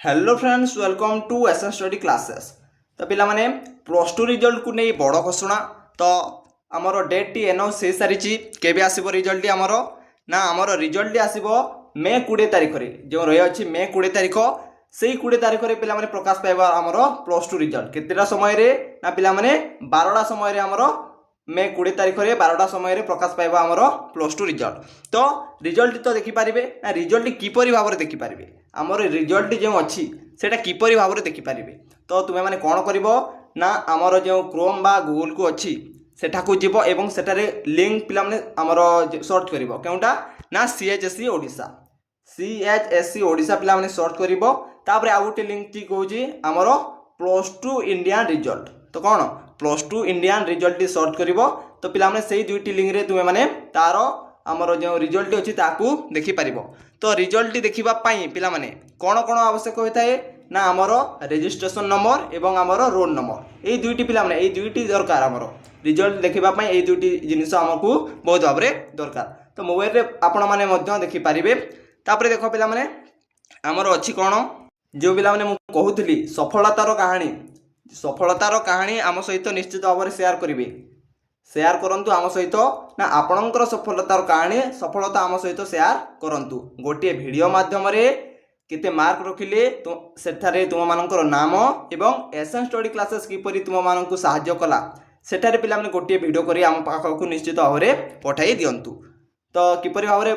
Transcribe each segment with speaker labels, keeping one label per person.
Speaker 1: Hello friends, welcome to SN study classes. तो पिला माने प्लस टू रिजल्ट को नहीं बड़ घोषणा। तो आमर डेट टी अनाउंस हो सारी केबे आसीबो रिजल्ट आमर ना आमर रिजल्ट आसीबो मे 20 तारिख रे जो रही अछि मे 20 तारिख से 20 तारिख रे पिला माने प्रकाश पाइबा आमर प्लस टू रिजल्ट केतेटा समय रे ना पिला माने 12टा समय रे आमर मे 20 तारिख रे 12टा समय रे प्रकाश पाइबा आमर प्लस टू रिजल्ट। तो रिजल्ट तो देखि पारिबे ना रिजल्ट किपरि भाव देखि पारिबे आमर रिजल्ट जो अच्छी से किपरि भाव देखि पारिबे। तो तुम्हें माने कौन करिवो ना आमर जो क्रोम बा गूगल को अच्छी सेठाकू जीव एवं सेठारे लिंक पिला माने आमर सर्च करिवो केउटा ना सीएचएससी ओडिशा सीएचएससी ओडिशा पिला माने सर्च करिवो। तापर आ गोटे लिंक टी कहूची आमर प्लस टू इंडियन रिजल्ट। तो कौन plus two Indian result search करिवो। तो पिला माने सेही दुईटी लिंक रे तुम्हें माने तार आमर जो रिजल्ट अच्छी ताकू देखि पारिबो। तो रिजल्ट देखिबा पाई पिला माने कौन कौन आवश्यक होता है ना आमर रेजिस्ट्रेशन नंबर एवं आमर रोल नंबर यही दुईटी पिला माने यही दुईटी दरकार आमर रिजल्ट देखिबा पाई यही दुईटी जिनिस हमकू बहुत भाव दरकार। तो मोबाइल रे आपण माने मध्य देखि पारिबे। तापर देखो पिला माने आमर अच्छी कौन जो पिला माने मु कहूतली सफलतार कहानी आम सहित निश्चित भाव में शेयर करेंगे। शेयर करंतु आम सहित ना आपणकर सफलतार कहानी सफलता आम सहित शेयर करंतु गोटे वीडियो माध्यम केते मार्क रखिले सेठारे तुम मानकर नाम एवं एसएन स्टडी क्लासेस किपरि तुम मानकु सहाय्य कला सेठारे पिला माने गोटे वीडियो करी आम पाखकु निश्चित भाव में पठाई दियंतु। तो किपरि भाव में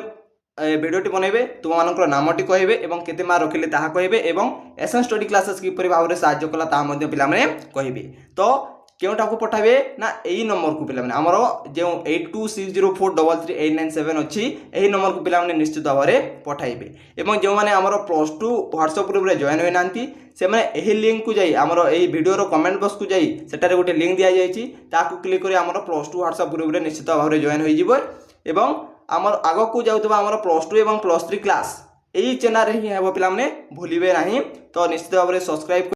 Speaker 1: भिडियोटी बनइबे तुम मानकर नामटी कहबे एवं केते मार्क रखिले ताहा कहबे एवं एसएन स्टडी क्लासेस किपरि भाव में सहाय्य कला ताहा मध्ये पिला माने कहबे। तो केउटा को पठाबे ना एई नंबर को पिला माने हमरो जे 8260433897 अछि एही नंबर को पिला माने निश्चित भाव में पठाइबे। एवं जो माने हमरो प्लस टू व्हाट्सएप ग्रुप रे जॉइन होय नांती से माने एही लिंक को जाई हमरो एही वीडियो रो कमेंट बॉक्स को जाई सेटारे गोटे लिंक दिया जायछि ताकू क्लिक करी हमरो प्लस टू व्हाट्सएप ग्रुप रे निश्चित भाव में जॉइन होई जिवो। एवं आमर आगो को जाउतबा हमरो प्लस टू एवं प्लस थ्री क्लास एही चैनल रे ही हेबो पिला माने भूलिबे नाही। तो निश्चित भाव में सब्सक्राइब